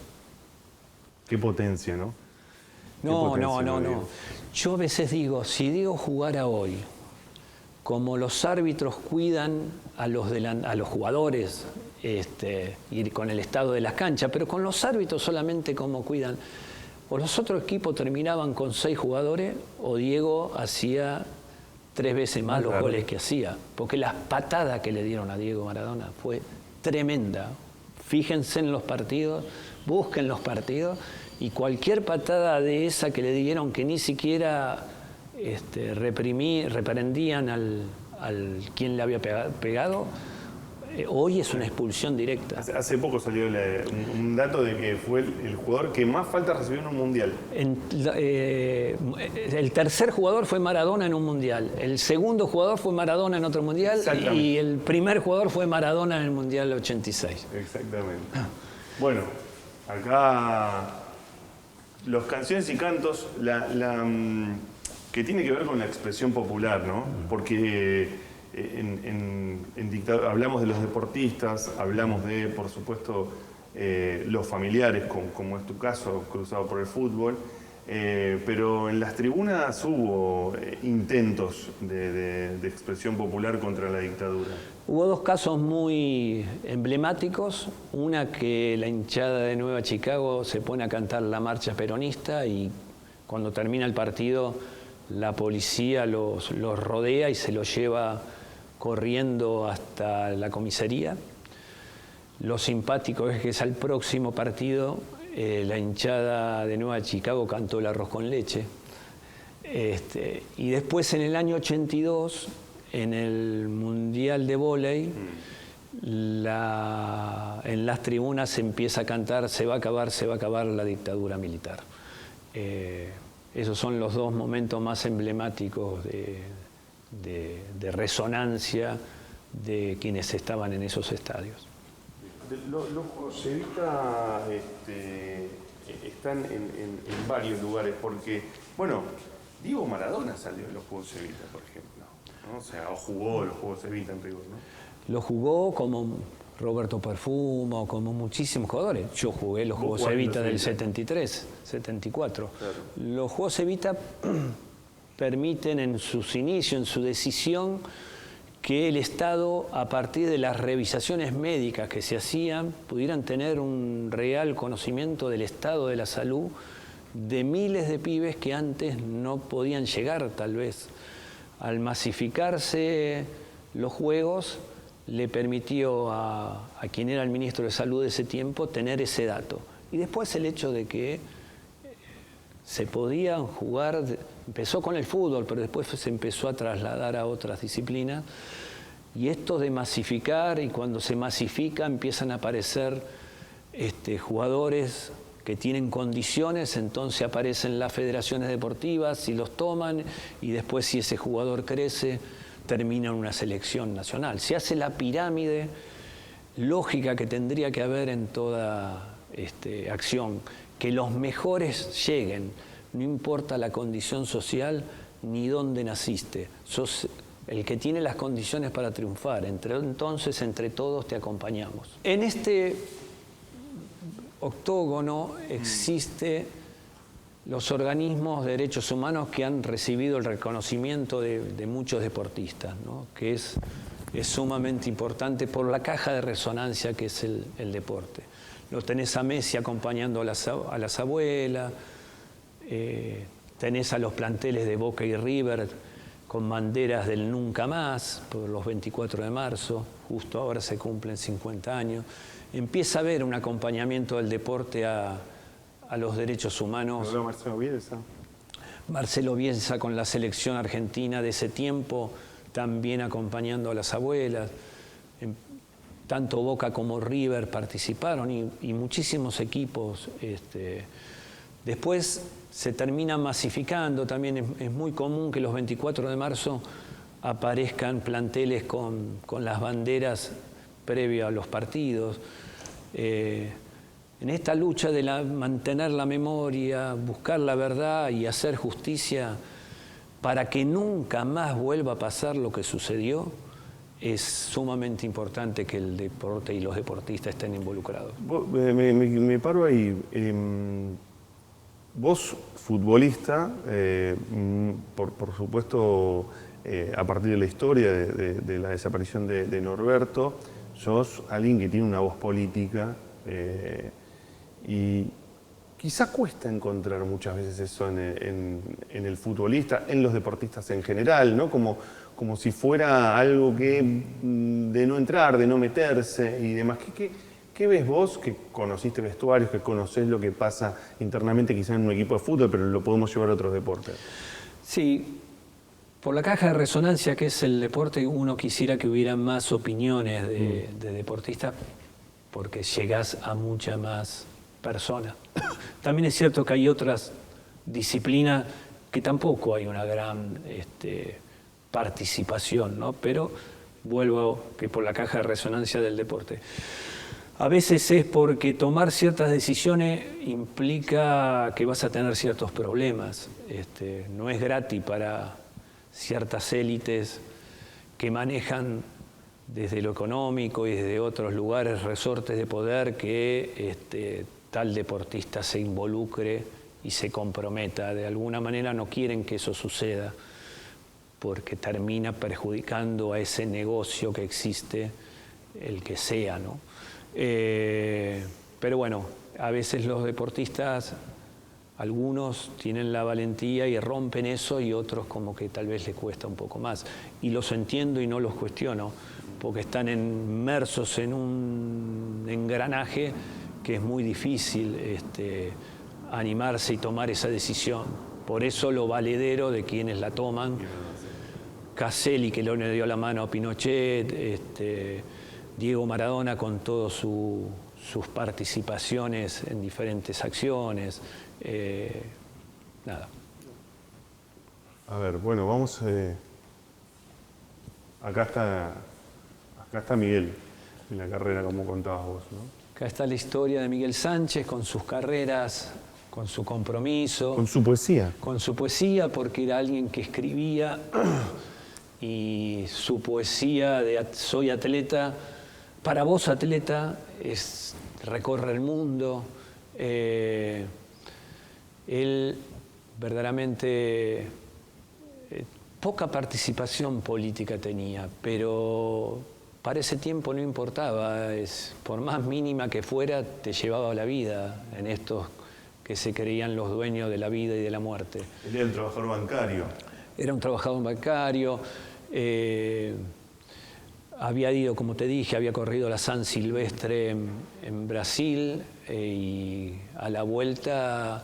Qué potencia, ¿no?
No. Yo a veces digo, si Diego jugara hoy, como los árbitros cuidan a los jugadores, y con el estado de las canchas, pero con los árbitros solamente como cuidan, o los otros equipos terminaban con 6 jugadores, o Diego hacía 3 veces más los goles que hacía, porque la patada que le dieron a Diego Maradona fue tremenda. Fíjense en los partidos, busquen los partidos, y cualquier patada de esa que le dieron, que ni siquiera reprendían al quien le había pegado, hoy es una expulsión directa.
Hace poco salió un dato de que fue el jugador que más faltas recibió en un mundial.
El tercer jugador fue Maradona en un mundial, el segundo jugador fue Maradona en otro mundial, y el primer jugador fue Maradona en el mundial 86.
Exactamente. Bueno, acá los canciones y cantos, que tiene que ver con la expresión popular, ¿no? Porque hablamos de los deportistas, hablamos de, por supuesto, los familiares, como es tu caso, cruzado por el fútbol, pero en las tribunas hubo intentos de expresión popular contra la dictadura.
Hubo 2 casos muy emblemáticos. Una, que la hinchada de Nueva Chicago se pone a cantar la marcha peronista, y cuando termina el partido la policía los rodea y se los lleva corriendo hasta la comisaría. Lo simpático es que al próximo partido la hinchada de Nueva Chicago cantó el arroz con leche. Y después, en el año 82, en el Mundial de Vóley, en las tribunas se empieza a cantar se va a acabar la dictadura militar. Esos son los 2 momentos más emblemáticos de resonancia de quienes estaban en esos estadios.
Los Juegos Evita están en varios lugares, porque, bueno, Diego Maradona salió en los Juegos Evita, por ejemplo, ¿no? O sea, o jugó los Juegos Evita en rigor, ¿no?
Lo jugó como Roberto Perfumo, como muchísimos jugadores. Yo jugué los Juegos Evita del 73, 74. Claro. Los Juegos Evita permiten, en sus inicios, en su decisión, que el Estado, a partir de las revisaciones médicas que se hacían, pudieran tener un real conocimiento del estado de la salud de miles de pibes que antes no podían llegar, tal vez. Al masificarse los Juegos, le permitió a quien era el ministro de Salud de ese tiempo tener ese dato. Y después el hecho de que se podían jugar, empezó con el fútbol, pero después se empezó a trasladar a otras disciplinas. Y esto de masificar, y cuando se masifica empiezan a aparecer jugadores que tienen condiciones, entonces aparecen las federaciones deportivas y los toman, y después si ese jugador crece, termina en una selección nacional. Se hace la pirámide lógica que tendría que haber en toda acción, que los mejores lleguen, no importa la condición social ni dónde naciste, sos el que tiene las condiciones para triunfar. Entonces, entre todos te acompañamos. En este octógono existe los organismos de derechos humanos que han recibido el reconocimiento de muchos deportistas, ¿no? Que es sumamente importante por la caja de resonancia que es el deporte. Lo tenés a Messi acompañando a las abuelas, tenés a los planteles de Boca y River con banderas del nunca más, por los 24 de marzo, justo ahora se cumplen 50 años. Empieza a haber un acompañamiento del deporte a los derechos humanos.
¿Habló Marcelo Bielsa?
Marcelo Bielsa con la selección argentina de ese tiempo, también acompañando a las abuelas. Tanto Boca como River participaron y muchísimos equipos. Después se termina masificando, también es muy común que los 24 de marzo aparezcan planteles con las banderas previo a los partidos. En esta lucha de mantener la memoria, buscar la verdad y hacer justicia para que nunca más vuelva a pasar lo que sucedió, es sumamente importante que el deporte y los deportistas estén involucrados.
Me paro ahí. Vos, futbolista, por supuesto, a partir de la historia de la desaparición de Norberto, sos alguien que tiene una voz política y quizá cuesta encontrar muchas veces eso en el futbolista, en los deportistas en general, ¿no? Como si fuera algo que de no entrar, de no meterse y demás. ¿Qué ves vos, que conociste vestuarios, que conocés lo que pasa internamente quizás en un equipo de fútbol, pero lo podemos llevar a otros deportes?
Sí, por la caja de resonancia que es el deporte, uno quisiera que hubiera más opiniones de deportistas, porque llegás a muchas más personas. También es cierto que hay otras disciplinas que tampoco hay una gran participación, ¿no? Pero vuelvo que por la caja de resonancia del deporte. A veces es porque tomar ciertas decisiones implica que vas a tener ciertos problemas. No es gratis para ciertas élites que manejan desde lo económico y desde otros lugares resortes de poder que tal deportista se involucre y se comprometa. De alguna manera no quieren que eso suceda porque termina perjudicando a ese negocio que existe, el que sea, ¿no? Pero bueno, a veces los deportistas, algunos tienen la valentía y rompen eso y otros como que tal vez les cuesta un poco más. Y los entiendo y no los cuestiono, porque están inmersos en un engranaje que es muy difícil animarse y tomar esa decisión. Por eso lo valedero de quienes la toman. Caselli, que le dio la mano a Pinochet, Diego Maradona con todas sus participaciones en diferentes acciones. Nada.
A ver, bueno, vamos. Acá está Miguel en la carrera, como contabas vos, ¿no?
Acá está la historia de Miguel Sánchez con sus carreras, con su compromiso.
Con su poesía.
Con su poesía, porque era alguien que escribía y su poesía de Soy atleta, para vos atleta, recorre el mundo. Él verdaderamente poca participación política tenía, pero para ese tiempo no importaba, por más mínima que fuera, te llevaba la vida en estos que se creían los dueños de la vida y de la muerte.
Él era un trabajador bancario.
Era un trabajador bancario, había ido, como te dije, había corrido la San Silvestre en Brasil y a la vuelta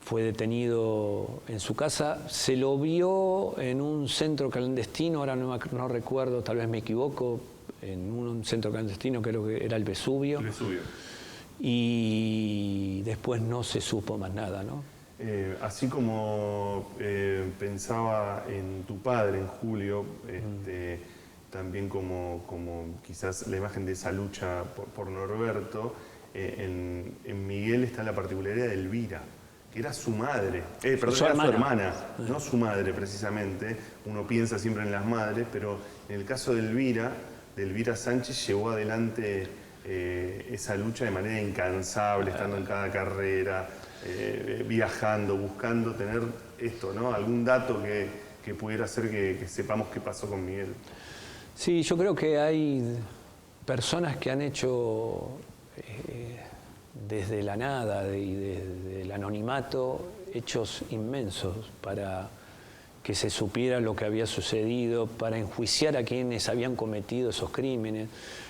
fue detenido en su casa. Se lo vio en un centro clandestino, ahora no recuerdo, tal vez me equivoco, en un centro clandestino, creo que era el Vesubio.
El Vesubio.
Y después no se supo más nada, ¿no?
Así como pensaba en tu padre, en Julio, también como quizás la imagen de esa lucha por Norberto, en Miguel está la particularidad de Elvira, que era su madre, perdón,
su
era
hermana.
su hermana, no su madre precisamente. Uno piensa siempre en las madres, pero en el caso de Elvira Sánchez llevó adelante esa lucha de manera incansable, estando en cada carrera, viajando, buscando tener esto, ¿no? Algún dato que pudiera hacer que sepamos qué pasó con Miguel.
Sí, yo creo que hay personas que han hecho desde la nada y desde el anonimato hechos inmensos para que se supiera lo que había sucedido, para enjuiciar a quienes habían cometido esos crímenes.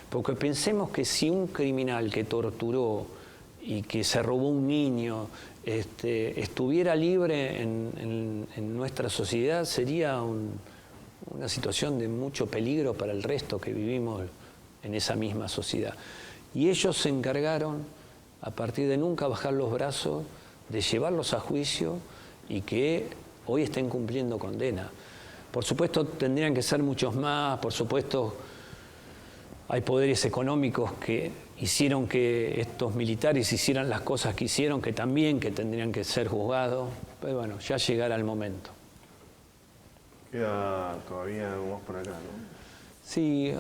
Porque pensemos que si un criminal que torturó y que se robó un niño estuviera libre en nuestra sociedad, sería una situación de mucho peligro para el resto que vivimos en esa misma sociedad. Y ellos se encargaron, a partir de nunca bajar los brazos, de llevarlos a juicio y que hoy estén cumpliendo condena. Por supuesto, tendrían que ser muchos más, por supuesto, hay poderes económicos que hicieron que estos militares hicieran las cosas que hicieron, que tendrían que ser juzgados, pero bueno, ya llegará el momento.
Queda todavía algo más por acá, ¿no?
Sí,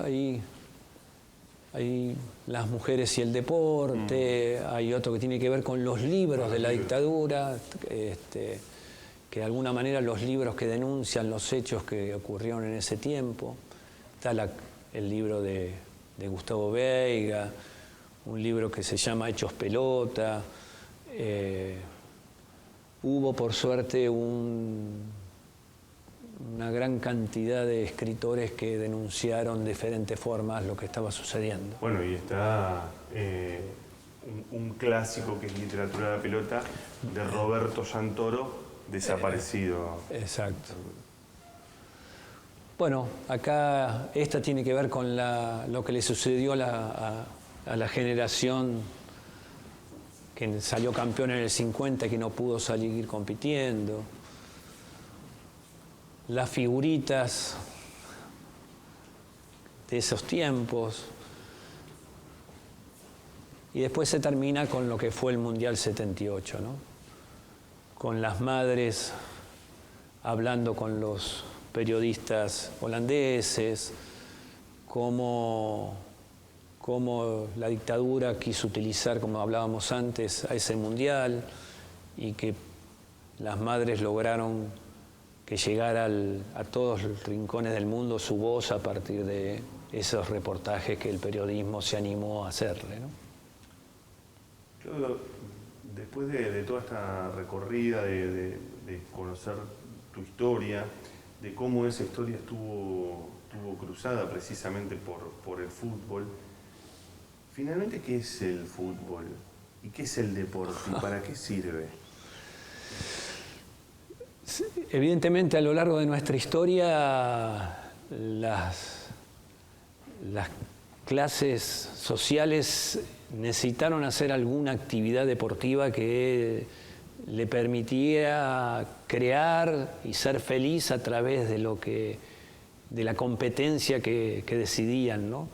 hay las mujeres y el deporte, hay otro que tiene que ver con los libros de la dictadura, que de alguna manera los libros que denuncian los hechos que ocurrieron en ese tiempo. Está el libro de Gustavo Veiga, un libro que se llama Hechos Pelota. Hubo, por suerte, una gran cantidad de escritores que denunciaron de diferentes formas lo que estaba sucediendo.
Bueno, y está un clásico que es Literatura de la Pelota, de Roberto Santoro, desaparecido.
Exacto. Bueno, acá esta tiene que ver con lo que le sucedió a la generación que salió campeón en el 50 y que no pudo seguir compitiendo. Las figuritas de esos tiempos. Y después se termina con lo que fue el Mundial 78, ¿no? Con las madres hablando con los periodistas holandeses, cómo la dictadura quiso utilizar, como hablábamos antes, a ese mundial, y que las madres lograron que llegara a todos los rincones del mundo su voz a partir de esos reportajes que el periodismo se animó a hacerle, ¿no?
Yo, después de toda esta recorrida, de conocer tu historia, de cómo esa historia estuvo cruzada precisamente por el fútbol, finalmente, ¿qué es el fútbol? ¿Y qué es el deporte? ¿Y para qué sirve?
Evidentemente, a lo largo de nuestra historia, las clases sociales necesitaron hacer alguna actividad deportiva que le permitía crear y ser feliz a través de la competencia que decidían, ¿no?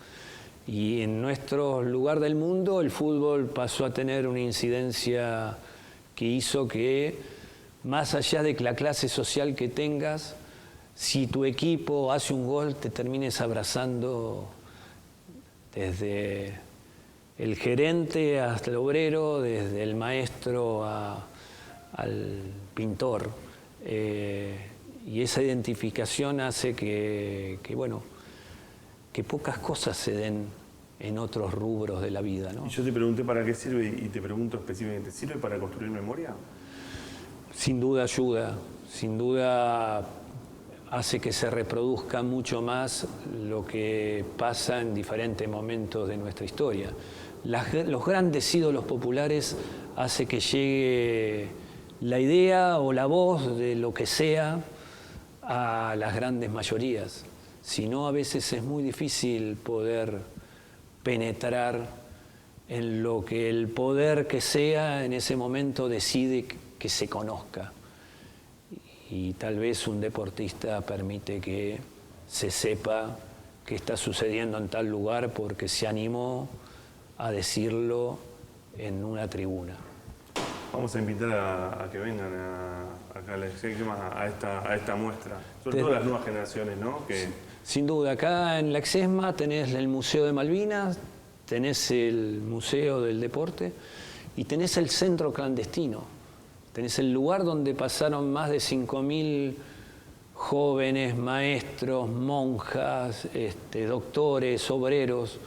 Y en nuestro lugar del mundo el fútbol pasó a tener una incidencia que hizo que, más allá de la clase social que tengas, si tu equipo hace un gol, te termines abrazando desde el gerente hasta el obrero, desde el maestro al pintor. Y esa identificación hace que pocas cosas se den en otros rubros de la vida, ¿no?
Y yo te pregunté para qué sirve y te pregunto específicamente, ¿sirve para construir memoria?
Sin duda ayuda, sin duda hace que se reproduzca mucho más lo que pasa en diferentes momentos de nuestra historia. Los grandes ídolos populares hace que llegue la idea o la voz de lo que sea a las grandes mayorías. Si no, a veces es muy difícil poder penetrar en lo que el poder que sea en ese momento decide que se conozca. Y tal vez un deportista permite que se sepa qué está sucediendo en tal lugar porque se animó a decirlo en una tribuna.
Vamos a invitar a que vengan acá a esta muestra, sobre todo las nuevas generaciones, ¿no?
Sin duda, acá en la Exesma tenés el Museo de Malvinas, tenés el Museo del Deporte y tenés el Centro Clandestino. Tenés el lugar donde pasaron más de 5.000 jóvenes, maestros, monjas, doctores, obreros,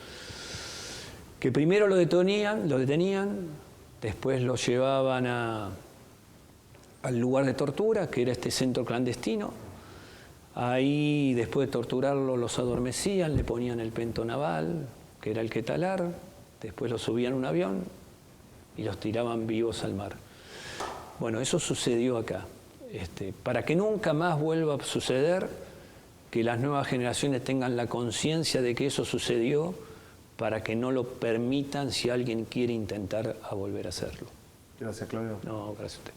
que primero lo detenían, después lo llevaban al lugar de tortura, que era este centro clandestino. Ahí, después de torturarlo, los adormecían, le ponían el pento naval, que era el Quetalar, después los subían a un avión y los tiraban vivos al mar. Bueno, eso sucedió acá. Para que nunca más vuelva a suceder, que las nuevas generaciones tengan la conciencia de que eso sucedió, para que no lo permitan si alguien quiere intentar a volver a hacerlo.
Gracias, Claudio.
No, gracias a usted.